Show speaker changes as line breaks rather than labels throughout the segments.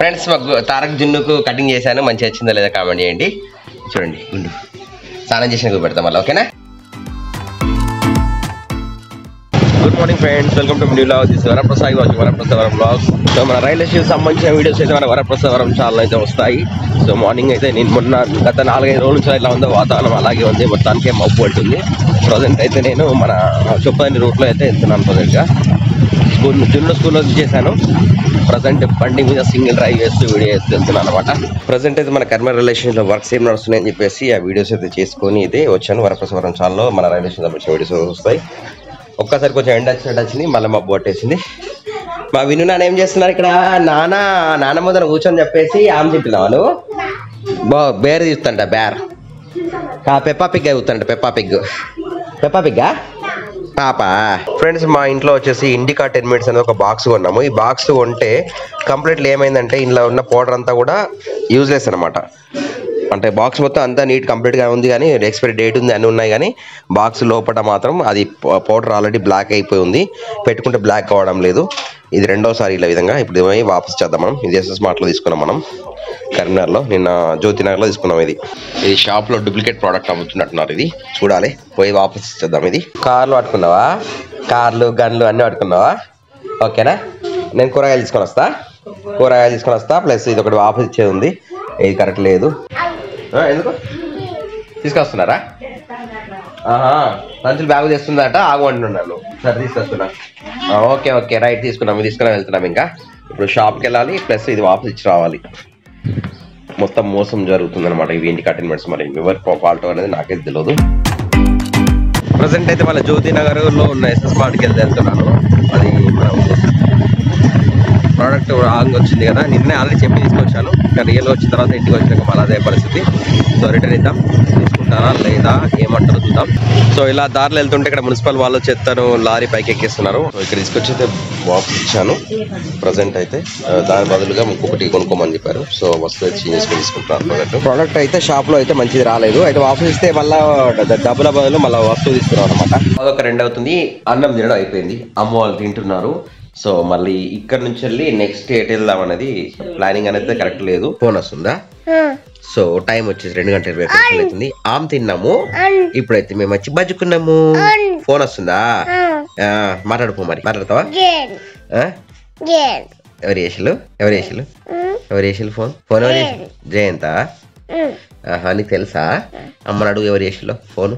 Friends Tarak జున్నుకు cutting చేశాను, మంచిగా వచ్చిందో లేదా కామెంట్ చేయండి. చూడండి గుండు స్నానం చేసిన పెడతాం మళ్ళీ. ఓకేనా? Good morning friends, welcome to new vlog. This Varaprasad watching Varaprasad vlogs. So మన రైల్వే స్టేషన్ సంబంధించిన వీడియోస్ అయితే మన వరప్రసాద్ ఛానల్ అయితే వస్తాయి. సో మార్నింగ్ అయితే నేను గత 4-5 రోజుల నుంచి ఇలా ఉందో వాతావరణం అలాగే ఉంది, మొత్తానికి మబ్బు పడుతుంది. ప్రజెంట్ అయితే నేను మన చొప్పని రూట్లో అయితే వెళ్తున్నాను. ప్రజెంట్గా స్కూల్లో చేశాను. ప్రజెంట్ బండి మీద సింగిల్ డ్రైవ్ చేస్తూ వీడియో చేస్తూ వెళ్తున్నాను అనమాట. ప్రజెంట్ అయితే మన కర్మ రిలేషన్లో వర్క్స్ ఏం నడుస్తున్నాయని చెప్పేసి ఆ వీడియోస్ అయితే చేసుకొని అయితే వచ్చాను. వరప్రసాద్ ఛానల్లో మన రైల్వే స్టేషన్ సంబంధించిన వీడియోస్ వస్తాయి. ఒక్కసారి కొంచెం ఎండ వచ్చింది, మళ్ళీ మా బొట్టేసింది. మా విను నాన్న ఏం చేస్తున్నారు ఇక్కడ? నాన్న ముందర కూర్చొని చెప్పేసి ఆమె తింటున్నావా నువ్వు? బేర్ తీస్తుంట బేర్ పెప్పా పిగ్ అవుతుంట. పెప్పా పిగ్గా పాపా. ఫ్రెండ్స్ మా ఇంట్లో వచ్చేసి ఇండికా 10 minutes అనేది ఒక బాక్స్ కొన్నాము. ఈ బాక్స్ కొంటే కంప్లీట్లీ ఏమైందంటే ఇంట్లో ఉన్న పౌడర్ అంతా కూడా యూజ్లెస్ అనమాట. అంటే బాక్స్ మొత్తం అంతా నీట్ కంప్లీట్గా ఉంది, కానీ ఎక్స్పైరీ డేట్ ఉంది అన్నీ ఉన్నాయి, కానీ బాక్స్ లోపల మాత్రం అది పౌడర్ ఆల్రెడీ బ్లాక్ అయిపోయి ఉంది. పెట్టుకుంటే బ్లాక్ కావడం లేదు. ఇది రెండోసారి ఇలా విధంగా. ఇప్పుడు వాపస్ చేద్దాం మనం. ఇది ఎస్ఎస్ మార్ట్లో తీసుకున్నాం మనం, కరీంనగర్లో. నిన్న జ్యోతినగర్లో తీసుకున్నాం. ఇది షాప్లో డూప్లికేట్ ప్రోడక్ట్ అమ్ముతున్నట్టున్నారు. ఇది చూడాలి, పోయి వాపస్ ఇచ్చేద్దాం. ఇది కార్లు పట్టుకున్నావా? కార్లు గన్లు అన్నీ పట్టుకున్నావా? ఓకేనా? నేను కూరగాయలు తీసుకొని వస్తా. ప్లస్ ఇది ఒకటి వాపస్ ఇచ్చేది ఉంది, ఇది కరెక్ట్ లేదు. ఎందుకు తీసుకొస్తున్నారా? లంచులు బ్యాగ్ తెస్తుందట, ఆగమంటున్నాను. సరే తీసుకొస్తున్నా. ఓకే రైట్, తీసుకున్నాం వెళ్తున్నాం. ఇంకా ఇప్పుడు షాప్కి వెళ్ళాలి, ప్లస్ ఇది వాపస్ ఇచ్చి రావాలి. మొత్తం మోసం జరుగుతుంది అనమాట. ఇవి ఇండికా 10 minutes. మరి ఎవరి ఫాల్ట్ అనేది నాకైతే తెలియదు. ప్రజెంట్ అయితే వాళ్ళ జ్యోతినగర్లో ఉన్న ఎస్ఎస్ మార్ట్కి వెళ్తున్నాను. అది మనం ప్రోడక్ట్ రాంగ్ వచ్చింది కదా, నిన్నే ఆల్రెడీ చెప్పి తీసుకొచ్చాను. ఇంకా రియల్గా వచ్చిన తర్వాత ఇంటికి వచ్చినాక మళ్ళీ అదే పరిస్థితి. సో రిటర్న్ ఇద్దాం, తీసుకుంటారా లేదా ఏమంటారో చూద్దాం. సో ఇలా దారిలో వెళ్తుంటే ఇక్కడ మున్సిపల్ వాళ్ళు చెత్తను లారీ పైకి ఎక్కిస్తున్నారు. ఇక్కడ తీసుకొచ్చి అయితే బాక్స్ ఇచ్చాను. ప్రజెంట్ అయితే దాని బదులుగా ఇంకొకటి కొనుక్కోమని చెప్పారు. సో వస్తువు అయితే చేంజ్ చేసుకుని తీసుకుంటున్నాను. ప్రోడక్ట్ అయితే షాప్లో అయితే మంచిది రాలేదు. అయితే వాపస్ ఇస్తే మళ్ళీ డబ్బుల బదులు మళ్ళీ వస్తువు తీసుకున్నాం అనమాట. అదొక 2 అవుతుంది. అన్నం తినడం అయిపోయింది, అమ్మ వాళ్ళు తింటున్నారు. సో మళ్ళీ ఇక్కడ నుంచి వెళ్ళి నెక్స్ట్ ఎటు వెళ్దాం అనేది ప్లానింగ్ అనేది కరెక్ట్ లేదు. ఫోన్ వస్తుందా? సో టైం వచ్చేసి 2 గంటల 20 నిమిషాలు అవుతుంది. ఆమె తిన్నాము, ఇప్పుడైతే మేము వచ్చి బజ్జుకున్నాము. ఫోన్ వస్తుందా? మాట్లాడుకో. మరి మాట్లాడతావా? ఎవరు చేసిలు ఫోన్ ఎవరు చేసి? జయంత? నీకు తెలుసా? అమ్మని అడుగు ఎవరు చేసిలో ఫోను.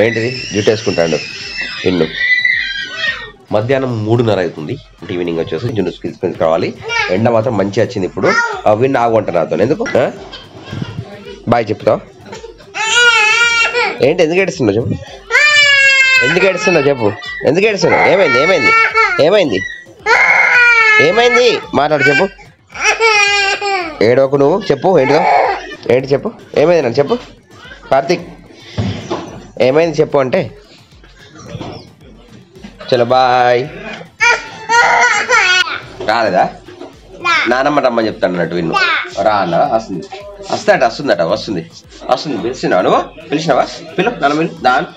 ఏంటిది జుట్టు వేసుకుంటాడు ఇన్ను. మధ్యాహ్నం 3:30 అవుతుంది. ఈవినింగ్ వచ్చేసి జున్ను స్కిల్స్ కావాలి. ఎండ మాత్రం మంచిగా వచ్చింది. ఇప్పుడు విన్ ఆగుంటాను నాతో. ఎందుకు బాయ్ చెప్తావు? ఏంటి ఎందుకు ఏడుస్తున్నావు చెప్పు? ఎందుకు ఏడుస్తున్నావు? ఏమైంది మాట్లాడు చెప్పు. ఏడోకు నువ్వు చెప్పు. ఏంటి చెప్పు, ఏమైంది నన్ను చెప్పు. కార్తీక్ ఏమైంది చెప్పు అంటే చలో బాయ్. రాలేదా? నానమ్మ రమ్మని చెప్తాను అన్నట్టు విన్ను. రానా? వస్తుంది. పిలిచినావా నువ్వు? పిలిచినావా? నానమ్మ దాను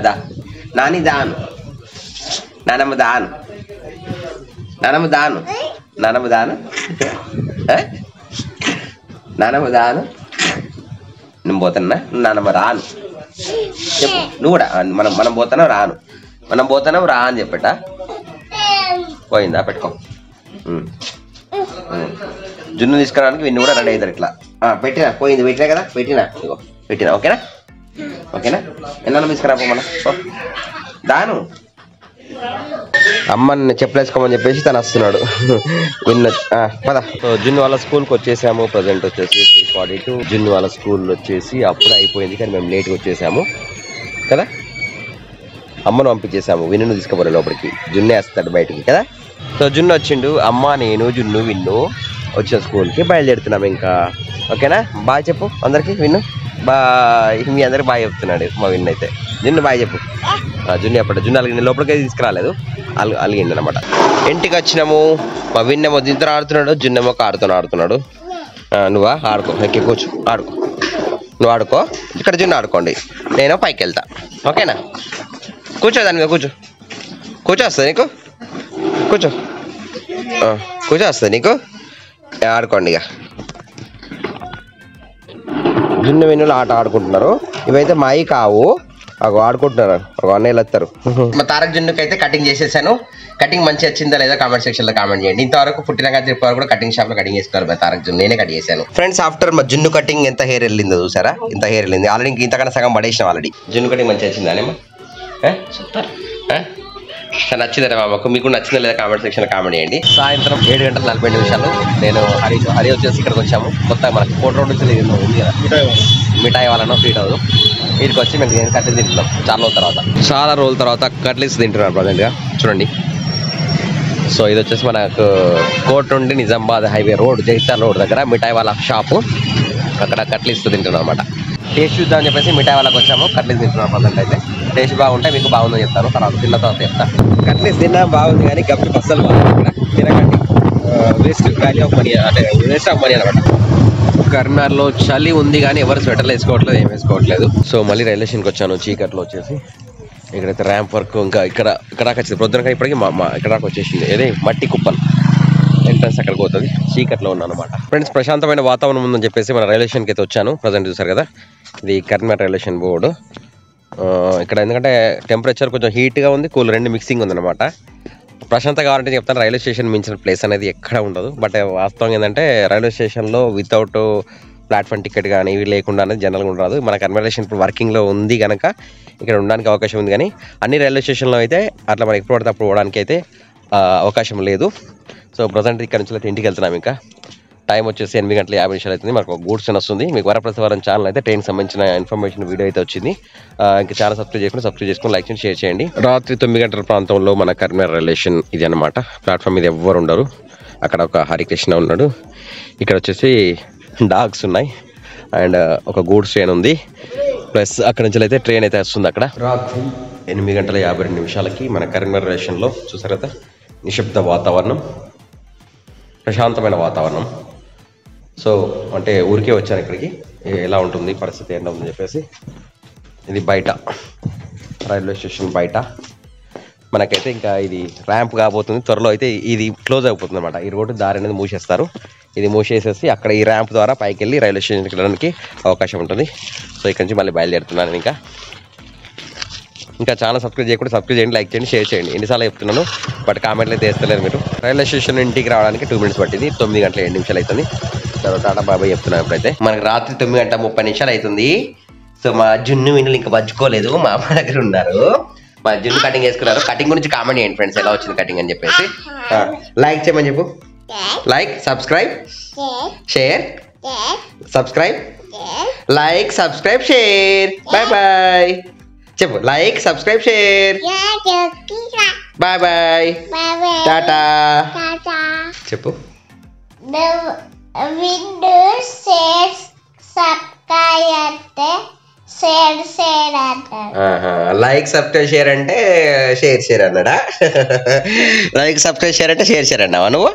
దా నాని దాను నానమ్మ దాను నేను పోతున్నా, నానమ్మ రాను చెప్పు. నువ్వు కూడా మనం పోతాను రాను, మనం పోతాను రా అని చెప్పట. పోయిందా? పెట్టుకో. జున్ను తీసుకురావడానికి విన్ను కూడా రెడీ అవుతారు. ఇట్లా పెట్టినా పోయింది. పెట్టినా కదా, పెట్టినా. ఓకేనా? ఎన్న తీసుకురాపో మనం దాను. అమ్మని చెప్పలేసుకోమని చెప్పేసి తను వస్తున్నాడు. విన్ను పద. జున్ను వాళ్ళ స్కూల్కి వచ్చేసాము. ప్రజెంట్ వచ్చేసి 3:42. జున్ను వాళ్ళ స్కూల్ వచ్చేసి అప్పుడే అయిపోయింది, కానీ మేము లేట్గా వచ్చేసాము కదా. అమ్మను పంపించేసాము, విన్నును తీసుకుపోలే లోపలికి. జున్నే వేస్తాడు బయటికి కదా. సో జున్ను వచ్చిండు. అమ్మ, నేను, జున్ను, విన్ను వచ్చిన స్కూల్కి బయలుదేరుతున్నాము ఇంకా. ఓకేనా? బాయ్ చెప్పు అందరికి. విన్ను బాయ్. మీ అందరికి బాయ్ చెప్తున్నాడు మా విన్ను అయితే. జున్ను బాయ్ చెప్పు. జున్ను చెప్పట. జున్ను అలిగింది, లోపలికి తీసుకురాలేదు, అలిగింది అనమాట. ఇంటికి వచ్చినాము. మా విన్నేమో దీంతో ఆడుతున్నాడు, జున్నేమో కారుతో ఆడుతున్నాడు. నువ్వా ఆడుకో, ఎక్కి కూర్చో, ఆడుకో. నువ్వు ఆడుకో, ఇక్కడ జున్ను ఆడుకోండి, నేను పైకి వెళ్తా. ఓకేనా? కూర్చోదానిగా కూర్చో వస్తుంది నీకు. కూర్చో వస్తుంది నీకు. ఆడుకోండి ఇక. జున్ను వెన్నులు ఆట ఆడుకుంటున్నారు. ఇవైతే మాయి కావు, అవి ఆడుకుంటున్నారు. ఒక అన్నయ్యలు వస్తారు. మా తారక్ జున్నుకి అయితే కటింగ్ చేసేసాను. కటింగ్ మంచిగా వచ్చిందా లేదా కామెంట్ సెక్షన్ లో కామెంట్ చేయండి. ఇంతవరకు పుట్టిన వరకు కూడా కటింగ్ షాప్ లో కటింగ్ చేసుకున్నారు మా తారక్ జున్ను. నేనే కట్ చేశాను ఫ్రెండ్స్. ఆఫ్టర్ మా జున్ను కటింగ్ ఎంత హెయిర్ వెళ్ళిందో చూసారా, ఇంత హెయిర్ వెళ్ళింది. ఆల్రెడీ ఇంతకన్నా సగం పడేసినాం ఆల్రెడీ. జున్ను కటింగ్ మంచిగా వచ్చిందానేమో సూపర్. నచ్చిందా మాకు? మీకు నచ్చిందా లేదా కామెంట్ సెక్షన్ లో కామెంట్ చేయండి. సాయంత్రం 7:40 నేను హరి వచ్చేసి ఇక్కడికి వచ్చాము. కొత్త మనకి కోట రోడ్ నుంచి ఉంది కదా మిఠాయి వాళ్ళనో ఫీట్ అవ్వదు. వీటికి వచ్చి మేము కట్టెలు తింటున్నాం చాలా రోజుల తర్వాత కట్లీస్ తింటున్నాను ప్రజెంట్గా చూడండి. సో ఇది వచ్చేసి మనకు కోట నుండి Nizamabad highway road Jagtial road దగ్గర మిఠాయి వాళ్ళ షాపు. అక్కడ కట్లీస్ తింటున్నాం అనమాట. టేస్ట్ చూద్దామని చెప్పేసి మిఠాయి వాళ్ళకి వచ్చాము. కట్లీస్ తింటున్నాం ప్రజెంట్ అయితే. టేస్ట్ బాగుంటే మీకు బాగుందని చెప్తాను, తర్వాత తిన్న తర్వాత చెప్తాను. కట్లీస్ తిన్నా బాగుంది కానీ గప్పు అస్సలు బాగుంది. ఇక్కడ తినకండి, వేస్ట్ వాల్యూ ఆఫ్ మనీ, అంటే వేస్ట్ ఆఫ్ మనీ అనమాట. కర్నార్లో చలి ఉంది కానీ ఎవరు స్వెటర్లు వేసుకోవట్లేదు, ఏం వేసుకోవట్లేదు. సో మళ్ళీ రైల్వే స్టేషన్కి వచ్చాను చీకట్లో వచ్చేసి. ఇక్కడైతే ర్యాంప్ వర్క్ ఇంకా ఇక్కడ వచ్చింది పొద్దున ఇప్పటికీ ఇక్కడ వచ్చేసింది. ఏదే మట్టి కుప్పలు ఎంట్రన్స్ అక్కడికి పోతుంది. చీకట్లో ఉన్నాను అనమాట. ఫ్రెండ్స్ ప్రశాంతమైన వాతావరణం ఉందని చెప్పేసి మన రైల్వే స్టేషన్కి అయితే వచ్చాను. ప్రజెంట్ చూసారు కదా, ఇది కర్నార్ రైల్వే స్టేషన్ బోర్డు. ఇక్కడ ఎందుకంటే టెంపరేచర్ కొంచెం హీట్గా ఉంది, కూల్ రెండు మిక్సింగ్ ఉందన్నమాట. ప్రశాంతంగా కావాలంటే చెప్తాను, రైల్వే స్టేషన్ మించిన ప్లేస్ అనేది ఎక్కడ ఉండదు. బట్ వాస్తవం ఏంటంటే రైల్వే స్టేషన్లో వితౌట్ ప్లాట్ఫామ్ టికెట్ కానీ ఇవి లేకుండా అనేది జనరల్గా ఉండదు. మన కర్నార్ రైల్వే స్టేషన్ ఇప్పుడు వర్కింగ్లో ఉంది కనుక ఇక్కడ ఉండడానికి అవకాశం ఉంది. కానీ అన్ని రైల్వే స్టేషన్లో అయితే అట్లా మనకి ఎప్పుడు పడితే అప్పుడు పోవడానికి అయితే అవకాశం లేదు. సో ప్రజెంట్ ఇక్కడ నుంచి అయితే ఇంటికి వెళ్తున్నాం. ఇంకా టైం వచ్చేసి 8:50 అవుతుంది. మనకు గూడ్స్ ట్రైన్ వస్తుంది. మీకు వరప్రసాదవరం ఛానల్ అయితే ట్రైన్కి సంబంధించిన ఇన్ఫర్మేషన్ వీడియో అయితే వచ్చింది. ఇంకా ఛానల్ సబ్స్క్రైబ్ చేసుకుని లైక్ చేసి షేర్ చేయండి. రాత్రి 9 గంటల ప్రాంతంలో మన కర్నార్ రైల్వే స్టేషన్ ఇది అనమాట. ప్లాట్ఫామ్ మీద ఎవ్వరు ఉండరు. అక్కడ ఒక హరికృష్ణ ఉన్నాడు. ఇక్కడ వచ్చేసి డాగ్స్ ఉన్నాయి అండ్ ఒక గూడ్స్ ట్రైన్ ఉంది. ప్లస్ అక్కడ నుంచి అయితే ట్రైన్ అయితే వస్తుంది. అక్కడ రాత్రి 8:52 మన కరీంనగర్ రైల్వే స్టేషన్లో చూసారు కదా, నిశ్శబ్ద వాతావరణం, ప్రశాంతమైన వాతావరణం. సో అంటే ఊరికే వచ్చాను ఇక్కడికి, ఎలా ఉంటుంది పరిస్థితి ఏంటో ఉందని చెప్పేసి. ఇది బయట రైల్వే స్టేషన్ బయట మనకైతే ఇంకా ఇది ర్యాంప్ కాబోతుంది. త్వరలో అయితే ఇది క్లోజ్ అయిపోతుంది అనమాట. ఈ రోడ్డు దారి అనేది మూసేస్తారు. ఇది మూసేసేసి అక్కడ ఈ ర్యాంప్ ద్వారా పైకి వెళ్ళి రైల్వే స్టేషన్కి వెళ్ళడానికి అవకాశం ఉంటుంది. సో ఇక్కడ నుంచి మళ్ళీ బయలుదేరుతున్నాను. ఇంకా ఛానల్ సబ్స్క్రైబ్ చేయండి, లైక్ చేయండి, షేర్ చేయండి. ఎన్నిసార్లు చెప్తున్నాను బట్ కామెంట్లు అయితే వేస్తలేరు మీరు. రైల్వే స్టేషన్ ఇంటికి రావడానికి 2 మినిట్స్ పట్టింది. 9:07 అవుతుంది. టాటా బాబాయ్ చెప్తున్నాను. ఇప్పుడైతే మనకి రాత్రి 9:30 అవుతుంది. సో మా జున్ను వినులు ఇంకా బజ్జుకోలేదు, మా అమ్మ దగ్గర ఉన్నారు. మా జున్ను కటింగ్ చేసుకున్నారు. కటింగ్ గురించి కామెంట్ చేయండి ఫ్రెండ్స్, ఎలా వచ్చింది కటింగ్ అని చెప్పేసి. లైక్ చేయమని చెప్పు. Like, subscribe, share, subscribe, like, subscribe, share. Bye bye చెప్పు. Like, subscribe, share. Bye bye, టాటా చెప్పు. లైక్, సబ్స్క్రైబ్, షేర్ అంటే షేర్ అన్నాడా? లైక్, సబ్స్క్రైబ్, షేర్ అంటే షేర్ అన్నావా నువ్వు?